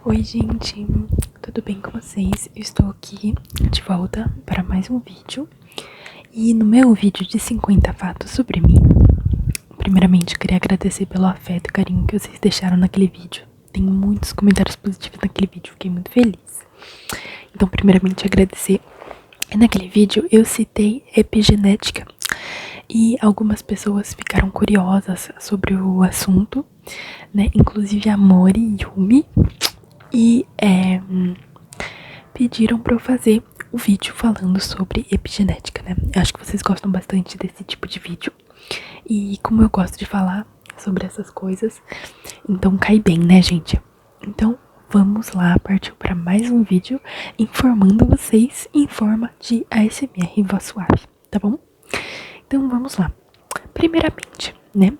Oi gente, tudo bem com vocês? Eu estou aqui de volta para mais um vídeo. E no meu vídeo de 50 fatos sobre mim, primeiramente eu queria agradecer pelo afeto e carinho que vocês deixaram naquele vídeo. Tem muitos comentários positivos naquele vídeo, fiquei muito feliz. Então primeiramente agradecer. Naquele vídeo eu citei epigenética e algumas pessoas ficaram curiosas sobre o assunto, né? Inclusive a Mori e Yumi. E pediram pra eu fazer o vídeo falando sobre epigenética, né? Eu acho que vocês gostam bastante desse tipo de vídeo. E como eu gosto de falar sobre essas coisas, então cai bem, né, gente? Então vamos lá, partiu para mais um vídeo informando vocês em forma de ASMR voz suave, tá bom? Então vamos lá. Primeiramente, né?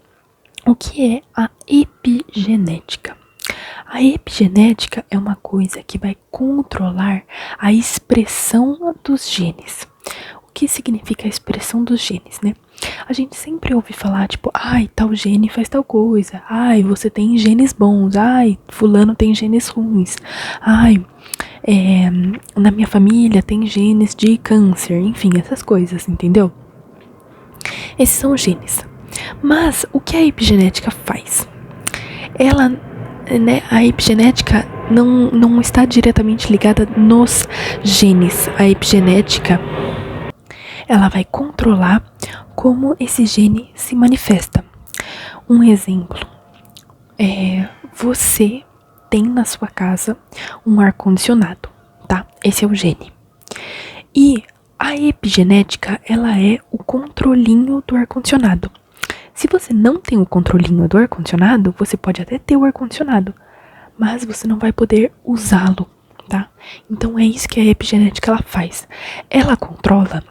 O que é a epigenética? A epigenética é uma coisa que vai controlar a expressão dos genes. O que significa a expressão dos genes, né? A gente sempre ouve falar, tipo, ai, tal gene faz tal coisa. Ai, você tem genes bons. Ai, fulano tem genes ruins. Ai, na minha família tem genes de câncer. Enfim, essas coisas, entendeu? Esses são os genes. Mas o que a epigenética faz? Ela, né, a epigenética não está diretamente ligada nos genes. A epigenética, ela vai controlar como esse gene se manifesta. Um exemplo você tem na sua casa um ar-condicionado, tá? Esse é o gene. E a epigenética, ela é o controlinho do ar-condicionado. Se você não tem o controlinho do ar-condicionado, você pode até ter o ar-condicionado, mas você não vai poder usá-lo, tá? Então é isso que a epigenética ela faz. Ela controla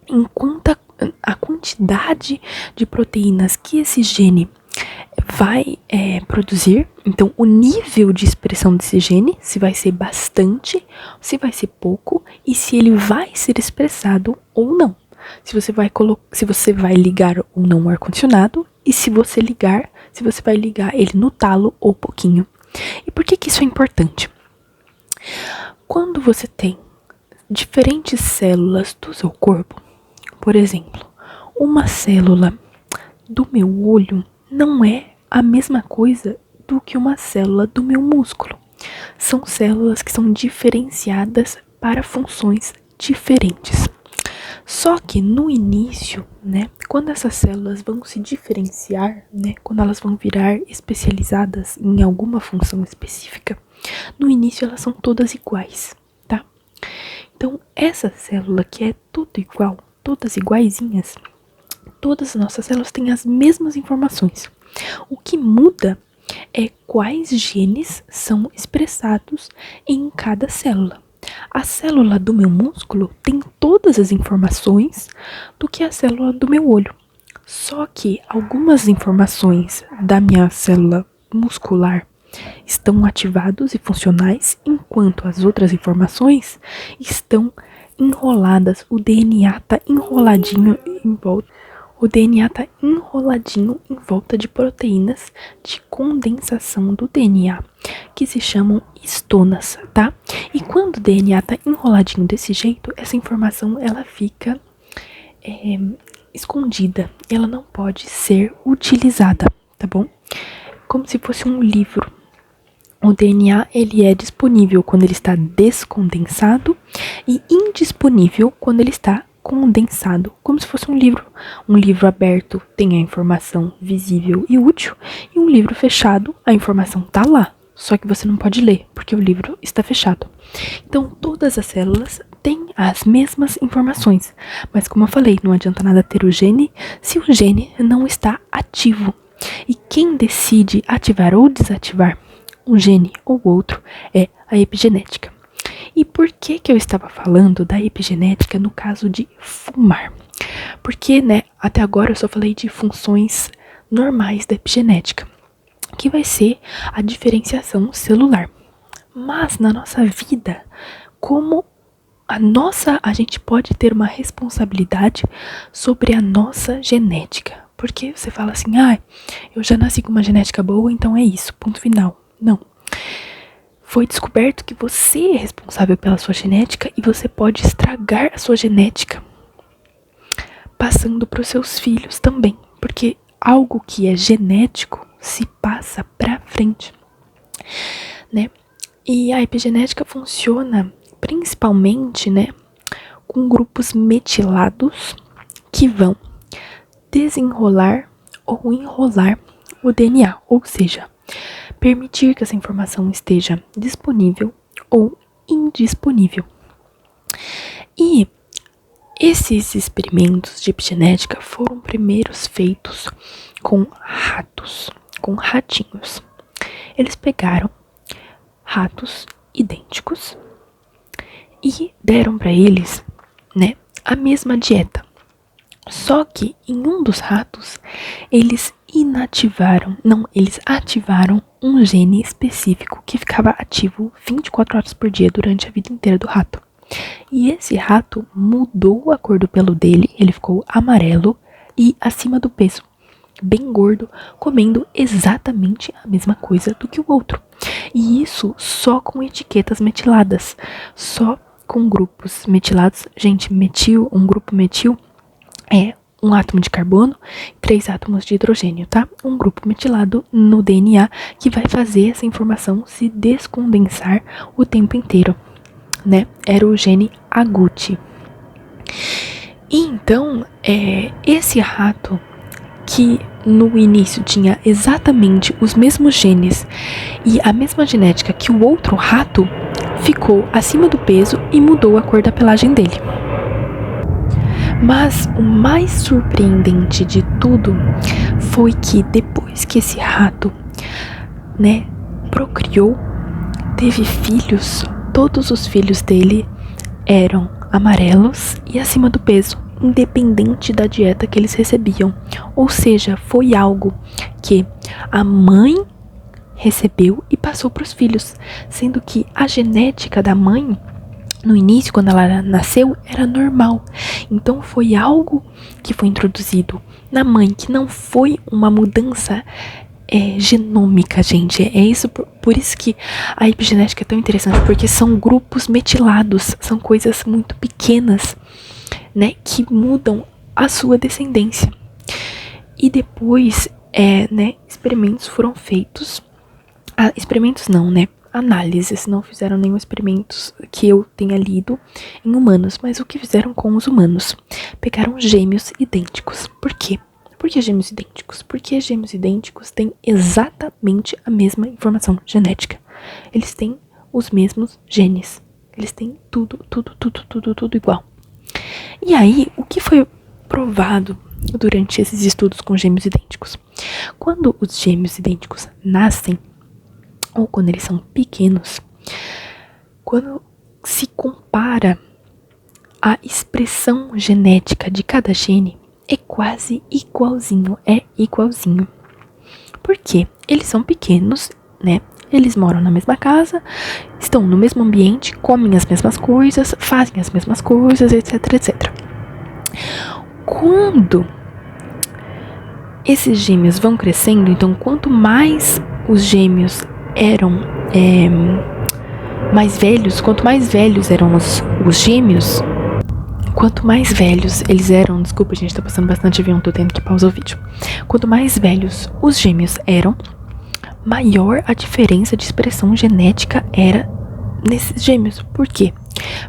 enquanto a quantidade de proteínas que esse gene vai produzir. Então o nível de expressão desse gene, se vai ser bastante, se vai ser pouco e se ele vai ser expressado ou não. Se você vai ligar ou não o ar-condicionado e se você vai ligar ele no talo ou pouquinho. E por que isso é importante? Quando você tem diferentes células do seu corpo, por exemplo, uma célula do meu olho não é a mesma coisa do que uma célula do meu músculo. São células que são diferenciadas para funções diferentes. Só que no início, né, quando essas células vão se diferenciar, né, quando elas vão virar especializadas em alguma função específica, no início elas são todas iguais, tá? Então, essa célula que é tudo igual, todas iguaizinhas, todas as nossas células têm as mesmas informações. O que muda é quais genes são expressados em cada célula. A célula do meu músculo tem todas as informações do que a célula do meu olho. Só que algumas informações da minha célula muscular estão ativados e funcionais, enquanto as outras informações estão enroladas. O DNA está enroladinho em volta. O DNA está enroladinho em volta de proteínas de condensação do DNA, que se chamam histonas, tá? E quando o DNA está enroladinho desse jeito, essa informação ela fica escondida, ela não pode ser utilizada, tá bom? Como se fosse um livro. O DNA ele é disponível quando ele está descondensado e indisponível quando ele está condensado, como se fosse um livro. Um livro aberto tem a informação visível e útil, e um livro fechado, a informação tá lá, só que você não pode ler, porque o livro está fechado. Então, todas as células têm as mesmas informações, mas como eu falei, não adianta nada ter o gene se o gene não está ativo. E quem decide ativar ou desativar um gene ou outro é a epigenética. E por que eu estava falando da epigenética no caso de fumar? Porque, né, até agora eu só falei de funções normais da epigenética, que vai ser a diferenciação celular. Mas na nossa vida, como a gente pode ter uma responsabilidade sobre a nossa genética. Porque você fala assim, eu já nasci com uma genética boa, então é isso, ponto final. Não. foi descoberto que você é responsável pela sua genética e você pode estragar a sua genética passando para os seus filhos também, porque algo que é genético se passa para frente, né? E a epigenética funciona principalmente, né, com grupos metilados que vão desenrolar ou enrolar o DNA, ou seja, permitir que essa informação esteja disponível ou indisponível. E esses experimentos de epigenética foram primeiros feitos com ratos, com ratinhos. Eles pegaram ratos idênticos e deram para eles, né, a mesma dieta. Só que em um dos ratos, eles ativaram um gene específico que ficava ativo 24 horas por dia durante a vida inteira do rato. E esse rato mudou a cor do pelo dele, ele ficou amarelo e acima do peso, bem gordo, comendo exatamente a mesma coisa do que o outro. E isso só com etiquetas metiladas, só com grupos metilados. Gente, um grupo metil é um átomo de carbono e 3 átomos de hidrogênio, tá? Um grupo metilado no DNA que vai fazer essa informação se descondensar o tempo inteiro, né? Era o gene agouti. E então, esse rato que no início tinha exatamente os mesmos genes e a mesma genética que o outro rato, ficou acima do peso e mudou a cor da pelagem dele. Mas o mais surpreendente de tudo foi que depois que esse rato, né, procriou, teve filhos, todos os filhos dele eram amarelos e acima do peso, independente da dieta que eles recebiam. Ou seja, foi algo que a mãe recebeu e passou para os filhos, sendo que a genética da mãe, no início, quando ela nasceu, era normal. Então foi algo que foi introduzido na mãe, que não foi uma mudança genômica, gente. É isso, por isso que a epigenética é tão interessante, porque são grupos metilados, são coisas muito pequenas, né, que mudam a sua descendência. E depois, né, experimentos foram feitos. Experimentos não, né? Análises, não fizeram nenhum experimentos que eu tenha lido em humanos, mas o que fizeram com os humanos? Pegaram gêmeos idênticos. Por quê? Por que gêmeos idênticos? Porque gêmeos idênticos têm exatamente a mesma informação genética. Eles têm os mesmos genes. Eles têm tudo igual. E aí, o que foi provado durante esses estudos com gêmeos idênticos? Quando os gêmeos idênticos nascem, ou quando eles são pequenos, quando se compara a expressão genética de cada gene, é quase igualzinho, Por quê? Eles são pequenos, né? Eles moram na mesma casa, estão no mesmo ambiente, comem as mesmas coisas, fazem as mesmas coisas, etc, etc. Quando esses gêmeos vão crescendo, então quanto mais os gêmeos eram mais velhos, quanto mais velhos eram os gêmeos, quanto mais velhos eles eram, desculpa gente, tá passando bastante avião, tô tendo que pausar o vídeo. Quanto mais velhos os gêmeos eram, maior a diferença de expressão genética era nesses gêmeos. Por quê?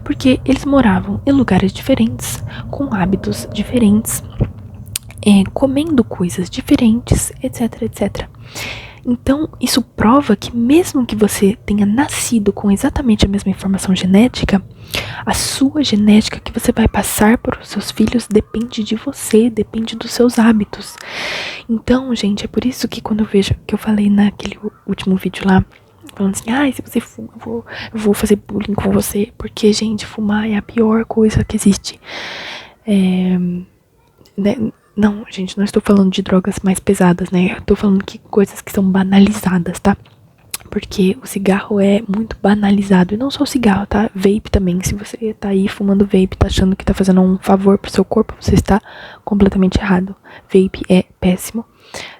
Porque eles moravam em lugares diferentes, com hábitos diferentes, comendo coisas diferentes, etc, etc. Então, isso prova que mesmo que você tenha nascido com exatamente a mesma informação genética, a sua genética que você vai passar para os seus filhos depende de você, depende dos seus hábitos. Então, gente, é por isso que quando eu vejo, que eu falei naquele último vídeo lá, falando assim, se você fuma, eu vou fazer bullying com você, porque, gente, fumar é a pior coisa que existe. Né? Não, gente, não estou falando de drogas mais pesadas, né? Eu tô falando que coisas que são banalizadas, tá? Porque o cigarro é muito banalizado. E não só o cigarro, tá? Vape também. Se você tá aí fumando vape, tá achando que tá fazendo um favor pro seu corpo, você está completamente errado. Vape é péssimo.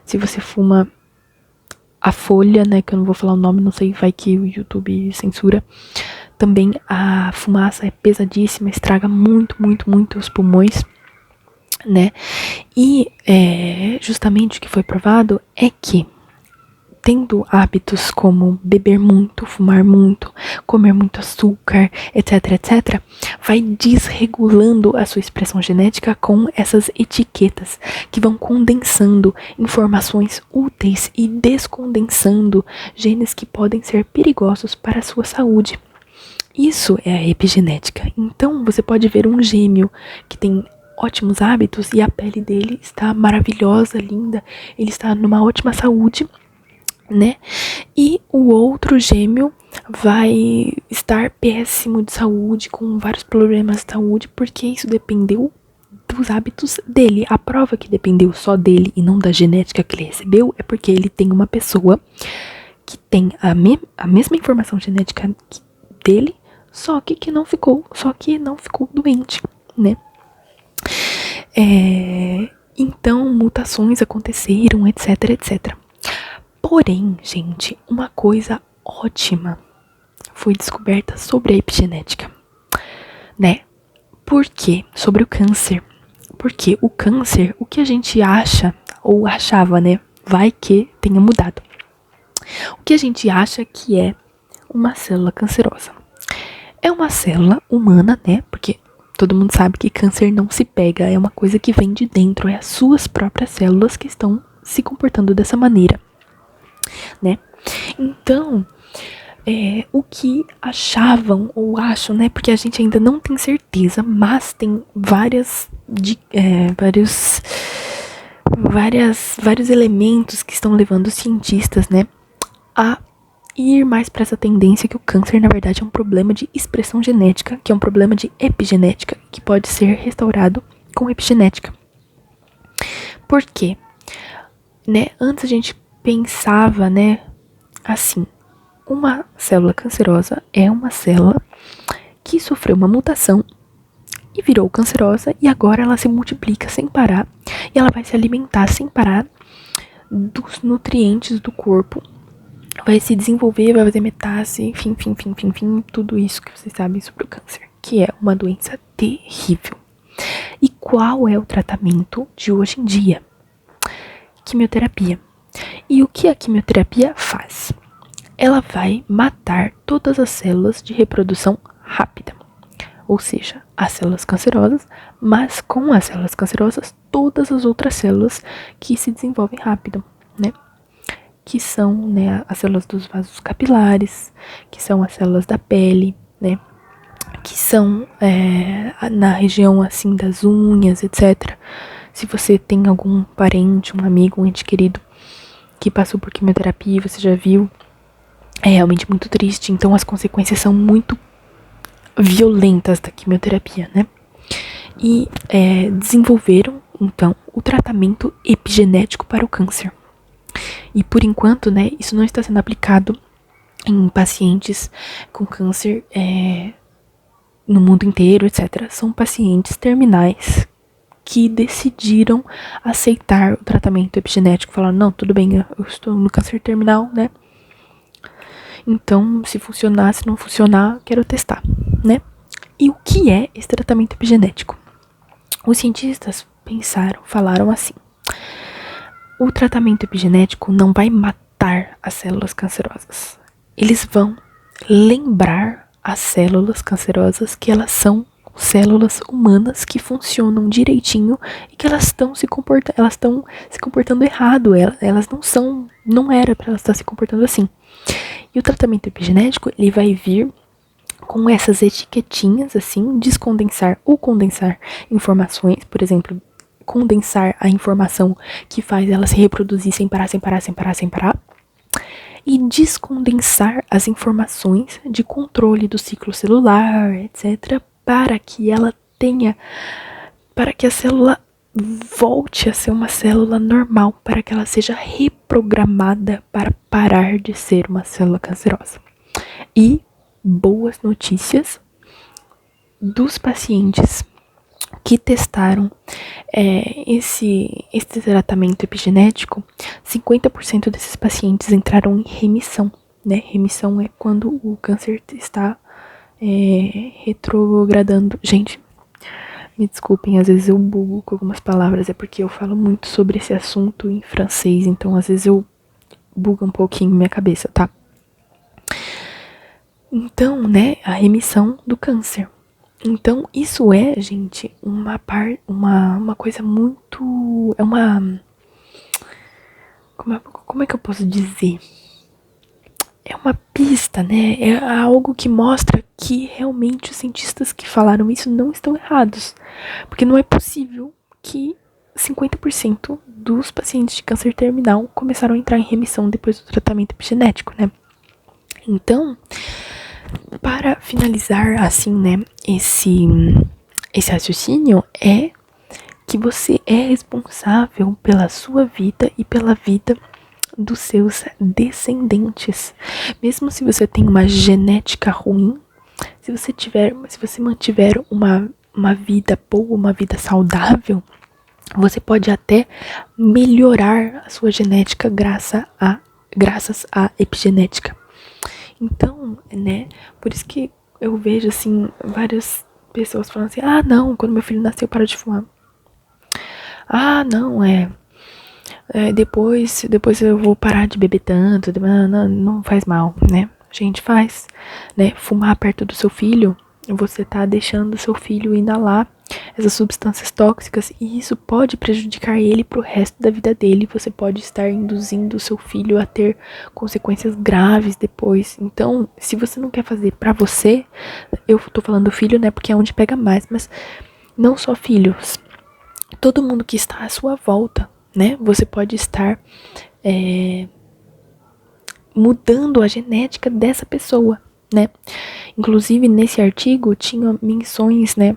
Se você fuma a folha, né, que eu não vou falar o nome, não sei, vai que o YouTube censura. Também a fumaça é pesadíssima, estraga muito, muito, muito os pulmões, né? E justamente o que foi provado é que tendo hábitos como beber muito, fumar muito, comer muito açúcar, etc, etc, vai desregulando a sua expressão genética com essas etiquetas que vão condensando informações úteis e descondensando genes que podem ser perigosos para a sua saúde. Isso é a epigenética. Então você pode ver um gêmeo que tem ótimos hábitos e a pele dele está maravilhosa, linda, ele está numa ótima saúde, né? E o outro gêmeo vai estar péssimo de saúde, com vários problemas de saúde, porque isso dependeu dos hábitos dele. A prova que dependeu só dele e não da genética que ele recebeu é porque ele tem uma pessoa que tem a mesma informação genética dele, só que não ficou doente, né? Então mutações aconteceram, etc, etc. Porém, gente, uma coisa ótima foi descoberta sobre a epigenética, né? Por quê? Sobre o câncer. Porque o câncer, o que a gente acha, ou achava, né? Vai que tenha mudado. O que a gente acha que é uma célula cancerosa? É uma célula humana, né? Porque todo mundo sabe que câncer não se pega, é uma coisa que vem de dentro, é as suas próprias células que estão se comportando dessa maneira, né? Então, o que achavam ou acham, né? Porque a gente ainda não tem certeza, mas tem vários elementos que estão levando os cientistas, né, a ir mais para essa tendência que o câncer, na verdade, é um problema de expressão genética, que é um problema de epigenética, que pode ser restaurado com epigenética. Por quê? Né? Antes a gente pensava, né, assim, uma célula cancerosa é uma célula que sofreu uma mutação e virou cancerosa e agora ela se multiplica sem parar e ela vai se alimentar sem parar dos nutrientes do corpo, vai se desenvolver, vai fazer metástase, enfim, tudo isso que vocês sabem sobre o câncer, que é uma doença terrível. E qual é o tratamento de hoje em dia? Quimioterapia. E o que a quimioterapia faz? Ela vai matar todas as células de reprodução rápida, ou seja, as células cancerosas, mas com as células cancerosas, todas as outras células que se desenvolvem rápido, né? Que são, né, as células dos vasos capilares, que são as células da pele, né? Que são na região assim das unhas, etc. Se você tem algum parente, um amigo, um ente querido que passou por quimioterapia, você já viu, é realmente muito triste. Então as consequências são muito violentas da quimioterapia, né? E desenvolveram, então, o tratamento epigenético para o câncer. E por enquanto, né, isso não está sendo aplicado em pacientes com câncer no mundo inteiro, etc. São pacientes terminais que decidiram aceitar o tratamento epigenético. Falaram, não, tudo bem, eu estou no câncer terminal, né? Então, se funcionar, se não funcionar, quero testar, né? E o que é esse tratamento epigenético? Os cientistas falaram assim: o tratamento epigenético não vai matar as células cancerosas. Eles vão lembrar as células cancerosas que elas são células humanas que funcionam direitinho e que elas estão se comportando errado. Elas não era para elas estar se comportando assim. E o tratamento epigenético, ele vai vir com essas etiquetinhas, assim, descondensar ou condensar informações, por exemplo, condensar a informação que faz ela se reproduzir sem parar, e descondensar as informações de controle do ciclo celular, etc., para que a célula volte a ser uma célula normal, para que ela seja reprogramada para parar de ser uma célula cancerosa. E boas notícias dos pacientes que testaram esse tratamento epigenético, 50% desses pacientes entraram em remissão, né? Remissão é quando o câncer está retrogradando. Gente, me desculpem, às vezes eu bugo com algumas palavras, é porque eu falo muito sobre esse assunto em francês, então às vezes eu bugo um pouquinho minha cabeça, tá? Então, né, a remissão do câncer. Então, isso é, gente, uma coisa muito... Como é que eu posso dizer? É uma pista, né? É algo que mostra que realmente os cientistas que falaram isso não estão errados. Porque não é possível que 50% dos pacientes de câncer terminal começaram a entrar em remissão depois do tratamento epigenético, né? Então, para finalizar, assim, né, esse raciocínio é que você é responsável pela sua vida e pela vida dos seus descendentes. Mesmo se você tem uma genética ruim, se você mantiver uma vida boa, uma vida saudável, você pode até melhorar a sua genética graças à epigenética. Então, né, por isso que eu vejo, assim, várias pessoas falando assim, ah, não, quando meu filho nasceu, para de fumar. Ah, não, depois eu vou parar de beber tanto, não faz mal, né? A gente faz, né? Fumar perto do seu filho, você tá deixando o seu filho inalar essas substâncias tóxicas e isso pode prejudicar ele pro resto da vida dele. Você pode estar induzindo o seu filho a ter consequências graves depois. Então, se você não quer fazer pra você, eu tô falando filho, né? Porque é onde pega mais, mas não só filhos. Todo mundo que está à sua volta, né? Você pode estar mudando a genética dessa pessoa, né? Inclusive, nesse artigo, tinha menções, né,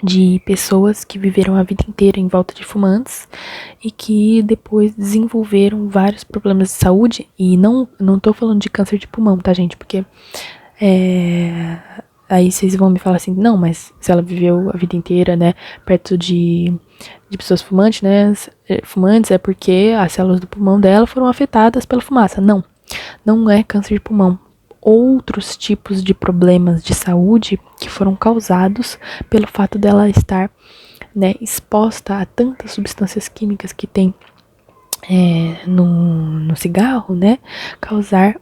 de pessoas que viveram a vida inteira em volta de fumantes e que depois desenvolveram vários problemas de saúde. E não tô falando de câncer de pulmão, tá, gente? Porque aí vocês vão me falar assim, não, mas se ela viveu a vida inteira, né, perto de pessoas fumantes, né, fumantes, é porque as células do pulmão dela foram afetadas pela fumaça. Não é câncer de pulmão. Outros tipos de problemas de saúde que foram causados pelo fato dela estar, né, exposta a tantas substâncias químicas que tem no cigarro, né, causar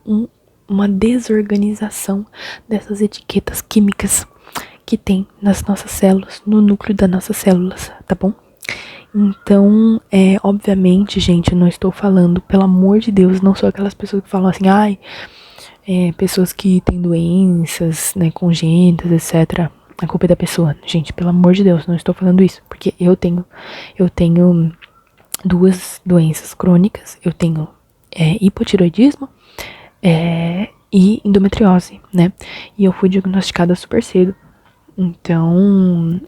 uma desorganização dessas etiquetas químicas que tem nas nossas células, no núcleo das nossas células, tá bom? Então, obviamente, gente, eu não estou falando, pelo amor de Deus, não sou aquelas pessoas que falam assim, ai, pessoas que têm doenças, né, congênitas, etc. A culpa é da pessoa. Gente, pelo amor de Deus, não estou falando isso, porque eu tenho duas doenças crônicas, eu tenho hipotiroidismo e endometriose, né? E eu fui diagnosticada super cedo. Então,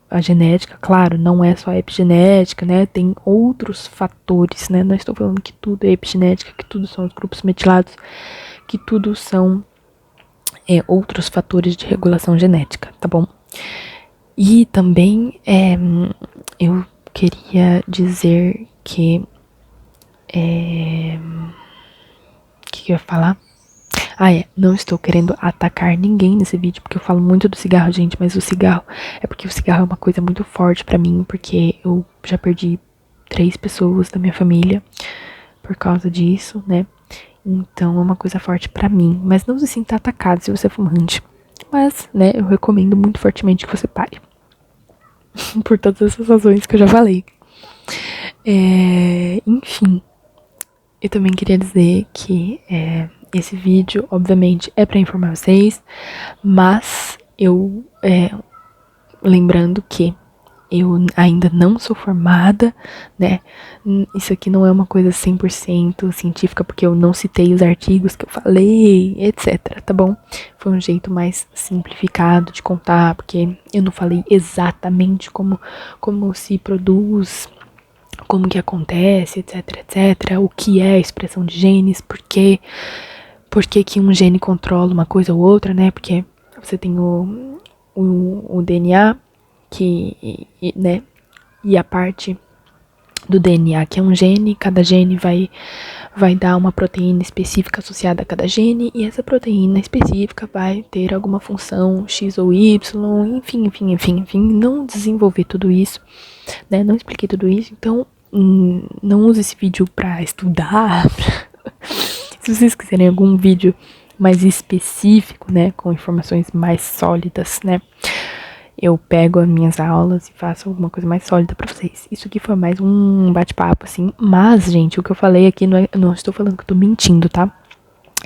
a genética, claro, não é só a epigenética, né? Tem outros fatores, né? Não estou falando que tudo é epigenética, que tudo são os grupos metilados, que tudo são outros fatores de regulação genética, tá bom? E também eu queria dizer que que eu ia falar? Não estou querendo atacar ninguém nesse vídeo, porque eu falo muito do cigarro, gente, mas o cigarro é porque o cigarro é uma coisa muito forte pra mim, porque eu já perdi 3 pessoas da minha família por causa disso, né? Então é uma coisa forte pra mim, mas não se sinta atacado se você é fumante. Mas, né, eu recomendo muito fortemente que você pare. Por todas essas razões que eu já falei. Enfim, eu também queria dizer que esse vídeo, obviamente, é pra informar vocês, mas eu lembrando que eu ainda não sou formada, né? Isso aqui não é uma coisa 100% científica, porque eu não citei os artigos que eu falei, etc, tá bom? Foi um jeito mais simplificado de contar, porque eu não falei exatamente como se produz, como que acontece, etc, etc, o que é a expressão de genes, por que que um gene controla uma coisa ou outra, né? Porque você tem o DNA, né? E a parte do DNA, que é um gene, cada gene vai dar uma proteína específica associada a cada gene, e essa proteína específica vai ter alguma função X ou Y, enfim, não desenvolver tudo isso, né, não expliquei tudo isso, então não use esse vídeo pra estudar, se vocês quiserem algum vídeo mais específico, né, com informações mais sólidas, né, eu pego as minhas aulas e faço alguma coisa mais sólida pra vocês. Isso aqui foi mais um bate-papo, assim. Mas, gente, o que eu falei aqui não estou falando que eu tô mentindo, tá?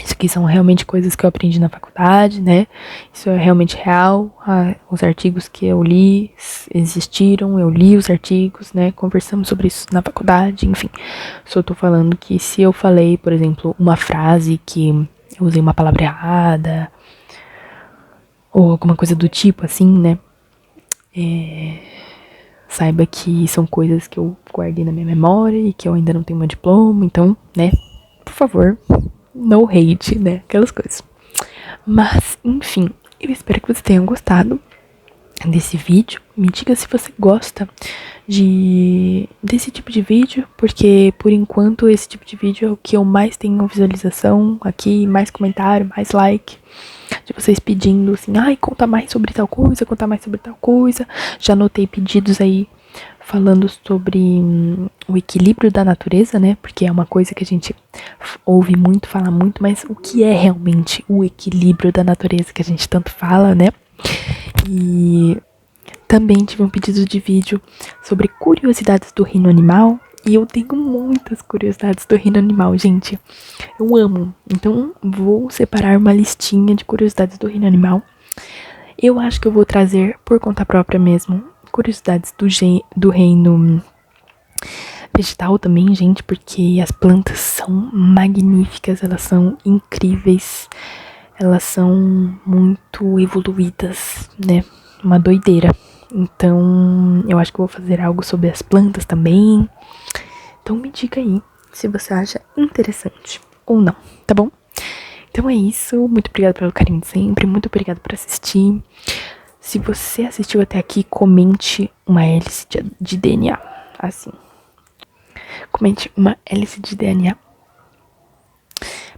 Isso aqui são realmente coisas que eu aprendi na faculdade, né? Isso é realmente real. Os artigos que eu li existiram, eu li os artigos, né? Conversamos sobre isso na faculdade, enfim. Só tô falando que se eu falei, por exemplo, uma frase que eu usei uma palavra errada, ou alguma coisa do tipo, assim, né? Saiba que são coisas que eu guardei na minha memória e que eu ainda não tenho meu diploma, então, né, por favor, no hate, né, aquelas coisas. Mas, enfim, eu espero que vocês tenham gostado desse vídeo. Me diga se você gosta desse tipo de vídeo, porque por enquanto esse tipo de vídeo é o que eu mais tenho visualização aqui, mais comentário, mais like, de vocês pedindo assim, ai, conta mais sobre tal coisa, conta mais sobre tal coisa. Já anotei pedidos aí falando sobre o equilíbrio da natureza, né, porque é uma coisa que a gente ouve muito, fala muito, mas o que é realmente o equilíbrio da natureza que a gente tanto fala, né? E também tive um pedido de vídeo sobre curiosidades do reino animal. E eu tenho muitas curiosidades do reino animal, gente. Eu amo. Então, vou separar uma listinha de curiosidades do reino animal. Eu acho que eu vou trazer, por conta própria mesmo, curiosidades do reino vegetal também, gente. Porque as plantas são magníficas, elas são incríveis. Elas são muito evoluídas, né? Uma doideira. Então, eu acho que eu vou fazer algo sobre as plantas também. Então, me diga aí se você acha interessante ou não, tá bom? Então é isso. Muito obrigada pelo carinho de sempre. Muito obrigada por assistir. Se você assistiu até aqui, comente uma hélice de DNA. Assim. Comente uma hélice de DNA.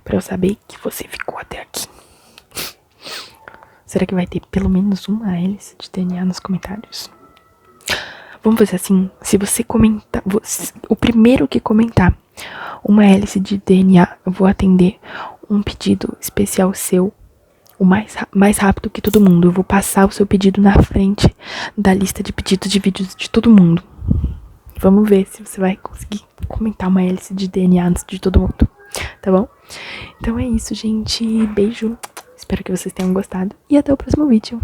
Pra eu saber que você ficou até aqui. Será que vai ter pelo menos uma hélice de DNA nos comentários? Vamos fazer assim, se você comentar, o primeiro que comentar uma hélice de DNA, eu vou atender um pedido especial seu, o mais rápido que todo mundo. Eu vou passar o seu pedido na frente da lista de pedidos de vídeos de todo mundo. Vamos ver se você vai conseguir comentar uma hélice de DNA antes de todo mundo, tá bom? Então é isso, gente. Beijo. Espero que vocês tenham gostado e até o próximo vídeo.